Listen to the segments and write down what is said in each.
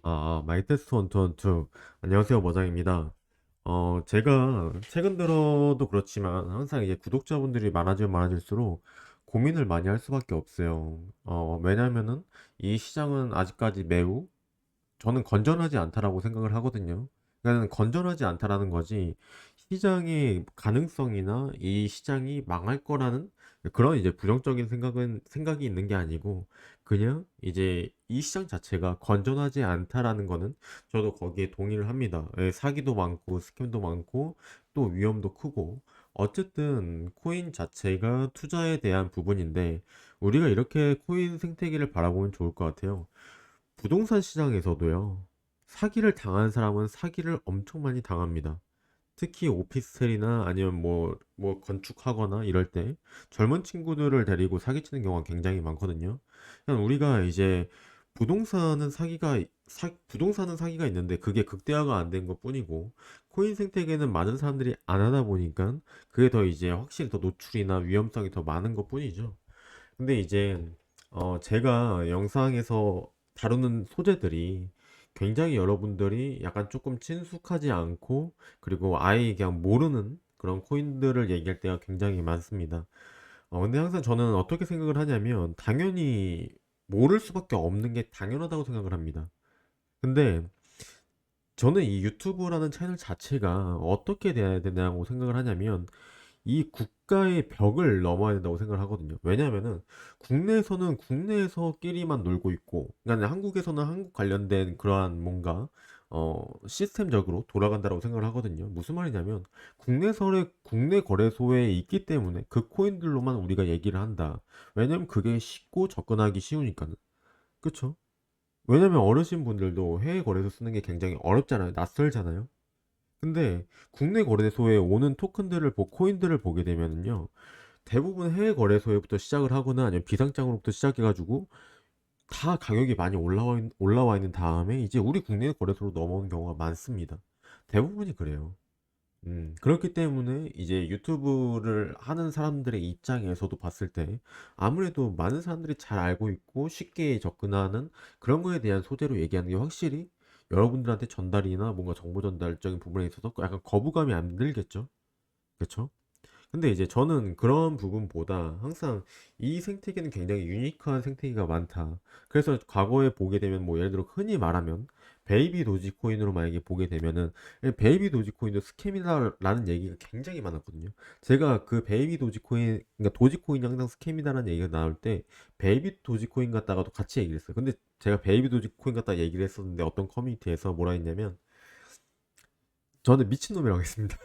마이테스트 원투원투. 안녕하세요, 머장입니다. 제가 최근 들어도 그렇지만 항상 이제 구독자분들이 많아지면 많아질수록 고민을 많이 할 수밖에 없어요. 왜냐면은 이 시장은 아직까지 매우 저는 건전하지 않다라고 생각을 하거든요. 그러니까 건전하지 않다라는 거지 시장의 가능성이나 이 시장이 망할 거라는 그런 이제 부정적인 생각이 있는 게 아니고 그냥 이제 이 시장 자체가 건전하지 않다라는 거는 저도 거기에 동의를 합니다. 예, 사기도 많고 스캠도 많고 또 위험도 크고 어쨌든 코인 자체가 투자에 대한 부분인데 우리가 이렇게 코인 생태계를 바라보면 좋을 것 같아요. 부동산 시장에서도요. 사기를 당한 사람은 사기를 엄청 많이 당합니다. 특히 오피스텔이나 아니면 뭐 건축하거나 이럴 때 젊은 친구들을 데리고 사기치는 경우가 굉장히 많거든요. 그냥 우리가 이제 부동산은 사기가 있는데 그게 극대화가 안 된 것뿐이고 코인 생태계는 많은 사람들이 안 하다 보니까 그게 더 이제 확실히 더 노출이나 위험성이 더 많은 것뿐이죠. 근데 이제 제가 영상에서 다루는 소재들이 굉장히 여러분들이 약간 조금 친숙하지 않고 그리고 아예 그냥 모르는 그런 코인들을 얘기할 때가 굉장히 많습니다. 근데 항상 저는 어떻게 생각을 하냐면 당연히 모를 수밖에 없는 게 당연하다고 생각을 합니다. 근데 저는 이 유튜브라는 채널 자체가 어떻게 돼야 되냐고 생각을 하냐면 이 국가의 벽을 넘어야 된다고 생각을 하거든요. 왜냐면은 국내에서는 국내에서끼리만 놀고 있고, 그러니까 한국에서는 한국 관련된 그러한 뭔가 시스템적으로 돌아간다고 생각을 하거든요. 무슨 말이냐면 국내 거래소에 있기 때문에 그 코인들로만 우리가 얘기를 한다. 왜냐면 그게 쉽고 접근하기 쉬우니까는. 그쵸? 왜냐면 어르신 분들도 해외 거래소 쓰는 게 굉장히 어렵잖아요. 낯설잖아요. 근데 국내 거래소에 오는 코인들을 보게 되면은요. 대부분 해외 거래소에부터 시작을 하거나 아니면 비상장으로부터 시작해가지고 다 가격이 많이 올라와 있는 다음에 이제 우리 국내 거래소로 넘어오는 경우가 많습니다. 대부분이 그래요. 그렇기 때문에 이제 유튜브를 하는 사람들의 입장에서도 봤을 때 아무래도 많은 사람들이 잘 알고 있고 쉽게 접근하는 그런 거에 대한 소재로 얘기하는 게 확실히 여러분들한테 전달이나 뭔가 정보 전달적인 부분에 있어서 약간 거부감이 안 들겠죠? 그쵸? 근데 이제 저는 그런 부분보다 항상 이 생태계는 굉장히 유니크한 생태계가 많다. 그래서 과거에 보게 되면 뭐 예를 들어 흔히 말하면 베이비 도지코인으로 만약에 보게 되면은 베이비 도지코인도 스캠이다라는 얘기가 굉장히 많았거든요. 제가 그 베이비 도지코인, 그러니까 도지코인이 항상 스캠이다라는 얘기가 나올 때 베이비 도지코인 갖다가도 같이 얘기를 했어요. 근데 제가 베이비 도지코인 갖다 얘기를 했었는데 어떤 커뮤니티에서 뭐라 했냐면 저는 미친놈이라고 했습니다.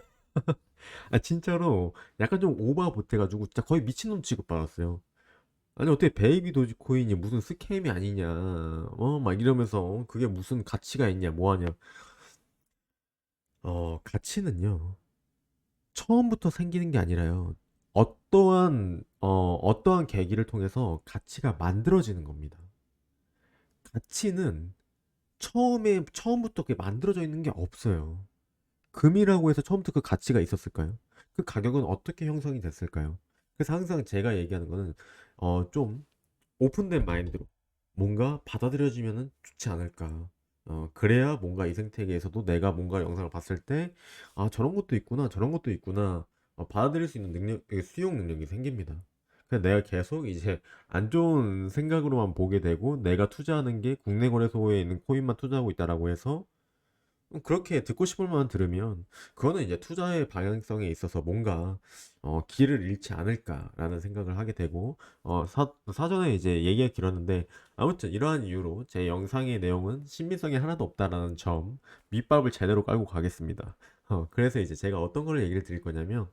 진짜로 약간 좀 오바 못해가지고 진짜 거의 미친놈 취급받았어요. 아니 어떻게 베이비 도지코인이 무슨 스캠이 아니냐 막 이러면서 그게 무슨 가치가 있냐 뭐하냐. 가치는요 처음부터 생기는 게 아니라요 어떠한 계기를 통해서 가치가 만들어지는 겁니다. 가치는 처음부터 그게 만들어져 있는 게 없어요. 금이라고 해서 처음부터 그 가치가 있었을까요? 그 가격은 어떻게 형성이 됐을까요? 그래서 항상 제가 얘기하는 거는 좀 오픈된 마인드로 뭔가 받아들여지면은 좋지 않을까. 그래야 뭔가 이 생태계에서도 내가 뭔가 영상을 봤을 때, 저런 것도 있구나, 저런 것도 있구나, 받아들일 수 있는 수용 능력이 생깁니다. 그냥 내가 계속 이제 안 좋은 생각으로만 보게 되고, 내가 투자하는 게 국내 거래소에 있는 코인만 투자하고 있다라고 해서 그렇게 듣고 싶을 만한 들으면 그거는 이제 투자의 방향성에 있어서 뭔가 길을 잃지 않을까라는 생각을 하게 되고 사전에 이제 얘기가 길었는데 아무튼 이러한 이유로 제 영상의 내용은 신빙성이 하나도 없다라는 점 밑밥을 제대로 깔고 가겠습니다. 그래서 이제 제가 어떤 거를 얘기를 드릴 거냐면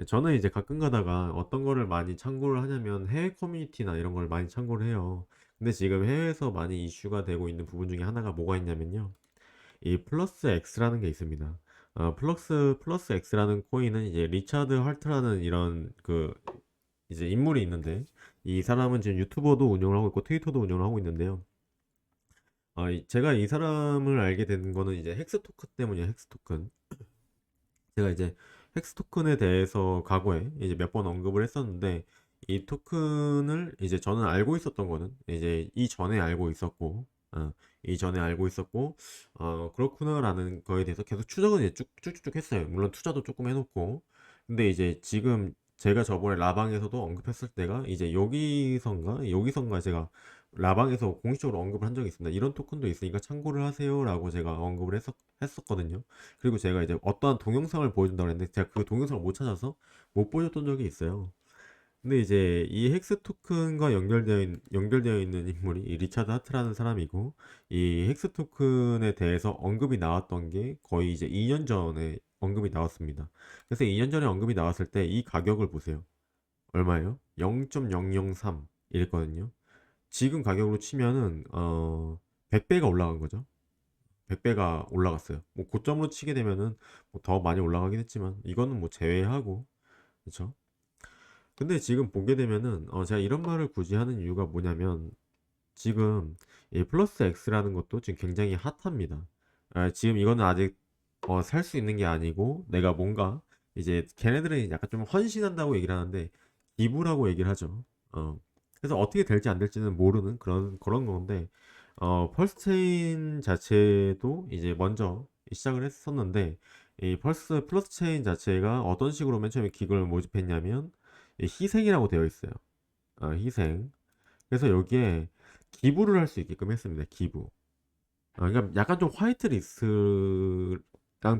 저는 이제 가끔 가다가 어떤 거를 많이 참고를 하냐면 해외 커뮤니티나 이런 걸 많이 참고를 해요. 근데 지금 해외에서 많이 이슈가 되고 있는 부분 중에 하나가 뭐가 있냐면요. 이 플러스 X라는 게 있습니다. 플러스 X라는 코인은 이제 리차드 할트라는 이런 그 이제 인물이 있는데 이 사람은 지금 유튜버도 운영을 하고 있고 트위터도 운영을 하고 있는데요. 제가 이 사람을 알게 된 거는 이제 헥스 토큰 때문이에요. 헥스 토큰. 제가 이제 헥스 토큰에 대해서 과거에 이제 몇 번 언급을 했었는데 이 토큰을 이제 저는 알고 있었던 거는 이제 이전에 알고 있었고 이전에 알고 있었고, 그렇구나라는 거에 대해서 계속 추적은 이제 쭉쭉쭉 했어요. 물론 투자도 조금 해놓고. 근데 이제 지금 제가 저번에 라방에서도 언급했을 때가 이제 여기선가 제가 라방에서 공식적으로 언급을 한 적이 있습니다. 이런 토큰도 있으니까 참고를 하세요라고 제가 언급을 했었거든요. 그리고 제가 이제 어떠한 동영상을 보여준다고 했는데 제가 그 동영상을 못 찾아서 못 보여줬던 적이 있어요. 근데 이제 이 헥스 토큰과 연결되어 있는 인물이 이 리차드 하트라는 사람이고, 이 헥스 토큰에 대해서 언급이 나왔던 게 거의 이제 2년 전에 언급이 나왔습니다. 그래서 2년 전에 언급이 나왔을 때 이 가격을 보세요. 얼마예요? 0.003 이랬거든요. 지금 가격으로 치면은 100배가 올라간 거죠. 100배가 올라갔어요. 뭐 고점으로 치게 되면은 뭐더 많이 올라가긴 했지만 이거는 뭐 제외하고, 그렇죠? 근데 지금 보게 되면은 제가 이런 말을 굳이 하는 이유가 뭐냐면, 지금 이 플러스 X라는 것도 지금 굉장히 핫합니다. 지금 이거는 아직 살 수 있는 게 아니고, 내가 뭔가 이제 걔네들은 약간 좀 헌신한다고 얘기를 하는데 기부라고 얘기를 하죠. 그래서 어떻게 될지 안 될지는 모르는 그런 건데, 펄스체인 자체도 이제 먼저 시작을 했었는데, 이 플러스 체인 자체가 어떤 식으로 맨 처음에 기금을 모집했냐면 이 희생이라고 되어 있어요. 희생. 그래서 여기에 기부를 할 수 있게끔 했습니다. 기부. 그러니까 약간 좀 화이트리스트랑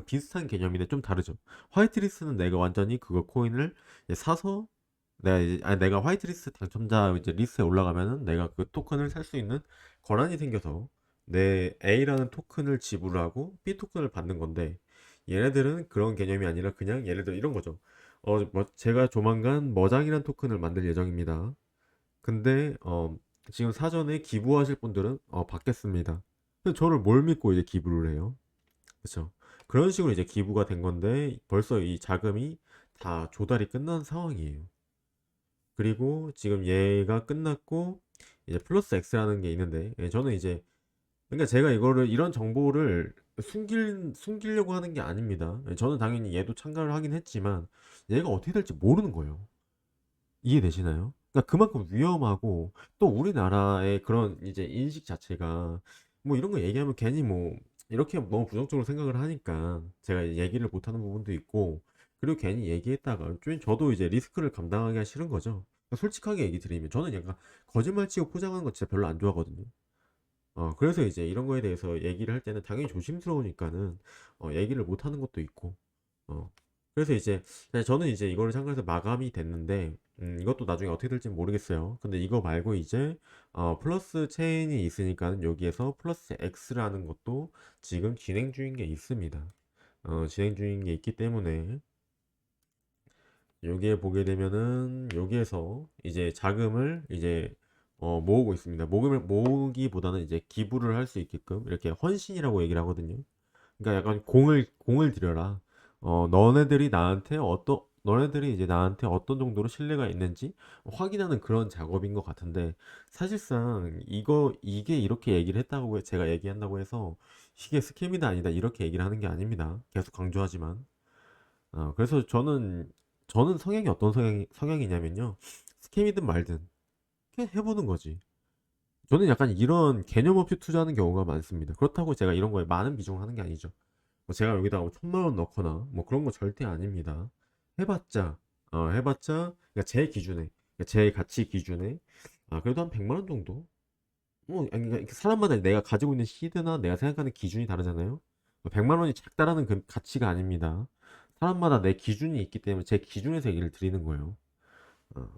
비슷한 개념인데 좀 다르죠. 화이트리스트는 내가 완전히 그거 코인을 이제 사서 내가 화이트리스트 당첨자 이제 리스트에 올라가면은 내가 그 토큰을 살 수 있는 권한이 생겨서 내 A라는 토큰을 지불하고 B 토큰을 받는 건데, 얘네들은 그런 개념이 아니라 그냥 예를 들어 이런 거죠. 제가 조만간 머장이라는 토큰을 만들 예정입니다. 근데 지금 사전에 기부하실 분들은 받겠습니다. 근데 저를 뭘 믿고 이제 기부를 해요? 그렇죠? 그런 식으로 이제 기부가 된 건데 벌써 이 자금이 다 조달이 끝난 상황이에요. 그리고 지금 얘가 끝났고 이제 플러스 X라는 게 있는데, 저는 이제 그러니까 제가 이런 정보를 숨기려고 하는 게 아닙니다. 저는 당연히 얘도 참가를 하긴 했지만 얘가 어떻게 될지 모르는 거예요. 이해되시나요? 그러니까 그만큼 위험하고, 또 우리나라의 그런 이제 인식 자체가 뭐 이런 거 얘기하면 괜히 뭐 이렇게 너무 부정적으로 생각을 하니까 제가 얘기를 못하는 부분도 있고, 그리고 괜히 얘기했다가 저도 이제 리스크를 감당하기가 싫은 거죠. 그러니까 솔직하게 얘기 드리면 저는 약간 거짓말 치고 포장하는 거 진짜 별로 안 좋아하거든요. 그래서 이제 이런 거에 대해서 얘기를 할 때는 당연히 조심스러우니까는 얘기를 못 하는 것도 있고. 어, 그래서 이제 저는 이제 이거를 참가해서 마감이 됐는데, 이것도 나중에 어떻게 될지 모르겠어요. 근데 이거 말고 이제 플러스 체인이 있으니까는 여기에서 플러스 X라는 것도 지금 진행 중인 게 있습니다. 진행 중인 게 있기 때문에 여기에 보게 되면은 여기에서 이제 자금을 이제 모으고 있습니다. 모으기보다는 이제 기부를 할 수 있게끔 이렇게 헌신이라고 얘기를 하거든요. 그러니까 약간 공을 들여라. 너네들이 이제 나한테 어떤 정도로 신뢰가 있는지 확인하는 그런 작업인 것 같은데, 사실상 이게 이렇게 얘기를 했다고 제가 얘기한다고 해서 이게 스캠이다 아니다 이렇게 얘기를 하는 게 아닙니다. 계속 강조하지만. 그래서 저는 성향이 어떤 성향이냐면요. 스캠이든 말든 그냥 해보는 거지. 저는 약간 이런 개념 없이 투자하는 경우가 많습니다. 그렇다고 제가 이런 거에 많은 비중을 하는 게 아니죠. 뭐 제가 여기다가 뭐 1,000만 원 넣거나 뭐 그런 거 절대 아닙니다. 해봤자, 그러니까 제 기준에, 그러니까 제 가치 기준에, 그래도 한 100만 원 정도? 아니, 그러니까 사람마다 내가 가지고 있는 시드나 내가 생각하는 기준이 다르잖아요. 100만 원이 작다라는 그 가치가 아닙니다. 사람마다 내 기준이 있기 때문에 제 기준에서 얘기를 드리는 거예요. 어.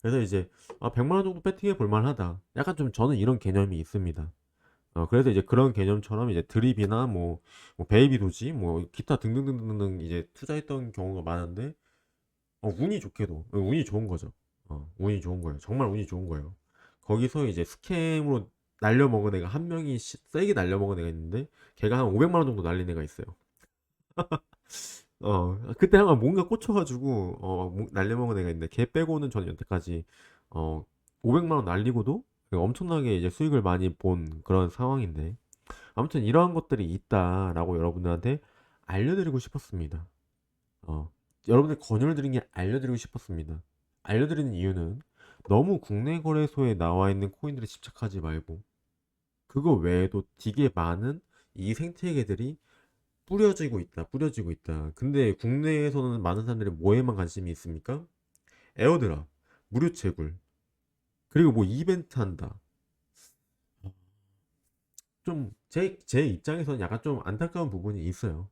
그래서 이제 100만 원 정도 배팅해 볼 만하다. 약간 좀 저는 이런 개념이 있습니다. 그래서 이제 그런 개념처럼 이제 드립이나 뭐 베이비 도지, 뭐 기타 등등등등 이제 투자했던 경우가 많은데, 운이 좋은 거죠. 운이 좋은 거예요. 정말 운이 좋은 거예요. 거기서 이제 스캠으로 날려먹은 애가 한 명이 세게 날려먹은 애가 있는데, 걔가 한 500만 원 정도 날린 애가 있어요. 그때 한번 뭔가 꽂혀가지고 날려먹은 애가 있는데, 걔 빼고는 저는 여태까지 어 500만 원 날리고도 엄청나게 이제 수익을 많이 본 그런 상황인데, 아무튼 이러한 것들이 있다라고 여러분들한테 알려드리고 싶었습니다. 여러분들 권유를 드린 게 알려드리고 싶었습니다. 알려드리는 이유는 너무 국내 거래소에 나와 있는 코인들에 집착하지 말고 그거 외에도 되게 많은 이 생태계들이 뿌려지고 있다. 근데 국내에서는 많은 사람들이 뭐에만 관심이 있습니까? 에어드랍, 무료 채굴, 그리고 뭐 이벤트 한다. 좀 제 입장에서는 약간 좀 안타까운 부분이 있어요.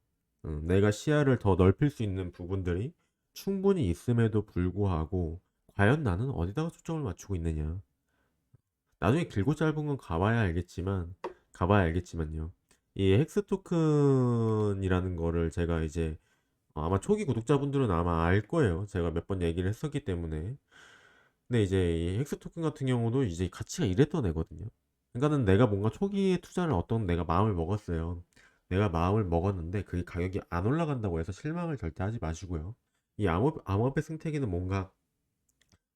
내가 시야를 더 넓힐 수 있는 부분들이 충분히 있음에도 불구하고 과연 나는 어디다가 초점을 맞추고 있느냐. 나중에 길고 짧은 건 가봐야 알겠지만요. 이 헥스 토큰이라는 거를 제가 이제 아마 초기 구독자분들은 아마 알 거예요. 제가 몇 번 얘기를 했었기 때문에. 근데 이제 이 헥스 토큰 같은 경우도 이제 가치가 이랬던 애거든요. 그러니까는 내가 뭔가 초기에 투자를 어떤 내가 마음을 먹었어요. 내가 마음을 먹었는데 그게 가격이 안 올라간다고 해서 실망을 절대 하지 마시고요. 이 암호화폐 생태계는 뭔가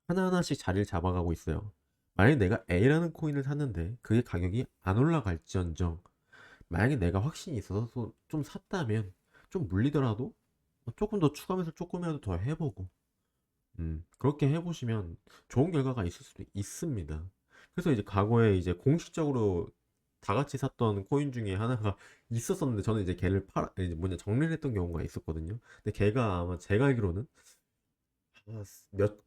하나하나씩 자리를 잡아가고 있어요. 만약에 내가 A라는 코인을 샀는데 그게 가격이 안 올라갈지언정, 만약에 내가 확신이 있어서 좀 샀다면 좀 물리더라도 조금 더 추가하면서 조금이라도 더 해보고, 그렇게 해보시면 좋은 결과가 있을 수도 있습니다. 그래서 이제 과거에 이제 공식적으로 다 같이 샀던 코인 중에 하나가 있었었는데 저는 이제 걔를 이제 뭐냐 정리를 했던 경우가 있었거든요. 근데 걔가 아마 제가 알기로는 몇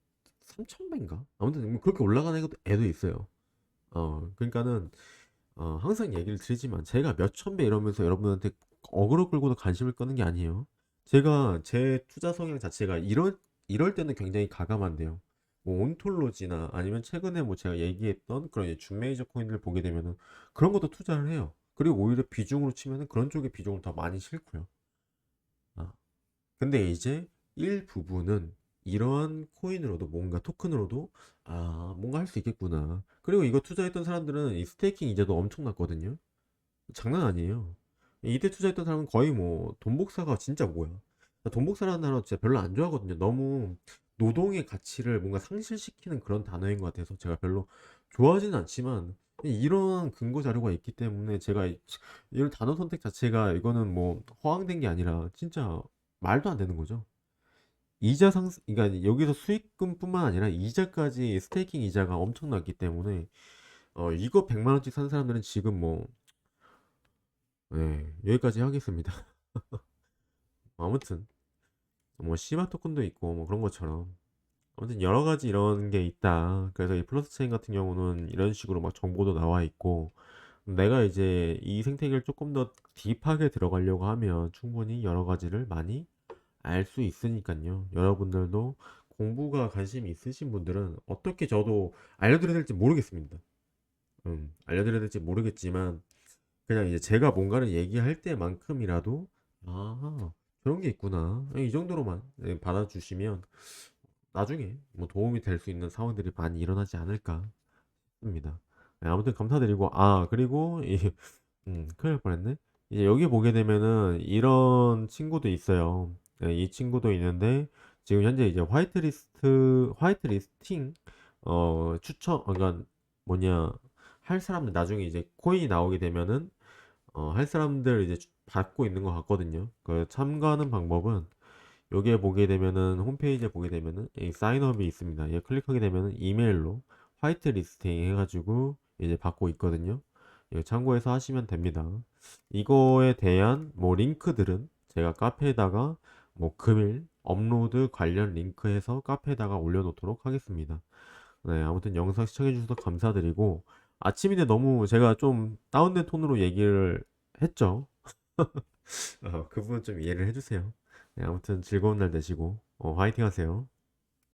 3천 배인가? 아무튼 뭐 그렇게 올라가는 애도 있어요. 그러니까는 항상 얘기를 드리지만 제가 몇 천 배 이러면서 여러분한테 어그로 끌고도 관심을 끄는 게 아니에요. 제가 제 투자 성향 자체가 이럴 때는 굉장히 가감한데요. 뭐 온톨로지나 아니면 최근에 뭐 제가 얘기했던 그런 이제 준메이저 코인을 보게 되면은 그런 것도 투자를 해요. 그리고 오히려 비중으로 치면은 그런 쪽에 비중을 더 많이 싣고요. 아, 근데 이제 일부분은 이러한 코인으로도 뭔가 토큰으로도 뭔가 할 수 있겠구나. 그리고 이거 투자했던 사람들은 이 스테이킹 이자도 엄청났거든요. 장난 아니에요. 이때 투자했던 사람은 거의 뭐 돈복사가 진짜 뭐야. 돈복사라는 단어 진짜 별로 안 좋아하거든요. 너무 노동의 가치를 뭔가 상실시키는 그런 단어인 것 같아서 제가 별로 좋아하지는 않지만 이런 근거 자료가 있기 때문에 제가 이런 단어 선택 자체가 이거는 뭐 허황된 게 아니라 진짜 말도 안 되는 거죠. 그러니까 여기서 수익금뿐만 아니라 이자까지 스테이킹 이자가 엄청났기 때문에 이거 100만 원씩 산 사람들은 지금 뭐 네, 여기까지 하겠습니다. 아무튼 뭐 시바 토큰도 있고 뭐 그런 것처럼 아무튼 여러 가지 이런 게 있다. 그래서 이 플러스 체인 같은 경우는 이런 식으로 막 정보도 나와 있고 내가 이제 이 생태계를 조금 더 딥하게 들어가려고 하면 충분히 여러 가지를 많이 알 수 있으니까요. 여러분들도 공부가 관심이 있으신 분들은 어떻게 저도 알려드려야 될지 모르겠습니다. 알려드려야 될지 모르겠지만 그냥 이제 제가 뭔가를 얘기할 때만큼이라도 저런 게 있구나. 이 정도로만 받아주시면 나중에 뭐 도움이 될 수 있는 상황들이 많이 일어나지 않을까 싶습니다. 네, 아무튼 감사드리고 그리고 큰일 날 뻔했네. 이제 여기 보게 되면은 이런 친구도 있어요. 네, 이 친구도 있는데 지금 현재 이제 화이트리스팅 그러니까 뭐냐 할 사람들 나중에 이제 코인이 나오게 되면은 할 사람들 이제 받고 있는 것 같거든요. 그 참가하는 방법은 여기에 보게 되면은 홈페이지에 보게 되면은 이 사인업이 있습니다. 얘 클릭하게 되면은 이메일로 화이트 리스팅 해가지고 이제 받고 있거든요. 예, 참고해서 하시면 됩니다. 이거에 대한 뭐 링크들은 제가 카페에다가 뭐 금일 업로드 관련 링크해서 카페에다가 올려놓도록 하겠습니다. 네, 아무튼 영상 시청해주셔서 감사드리고 아침인데 너무 제가 좀 다운된 톤으로 얘기를 했죠. 그 부분 좀 이해를 해주세요. 네, 아무튼 즐거운 날 되시고 화이팅 하세요.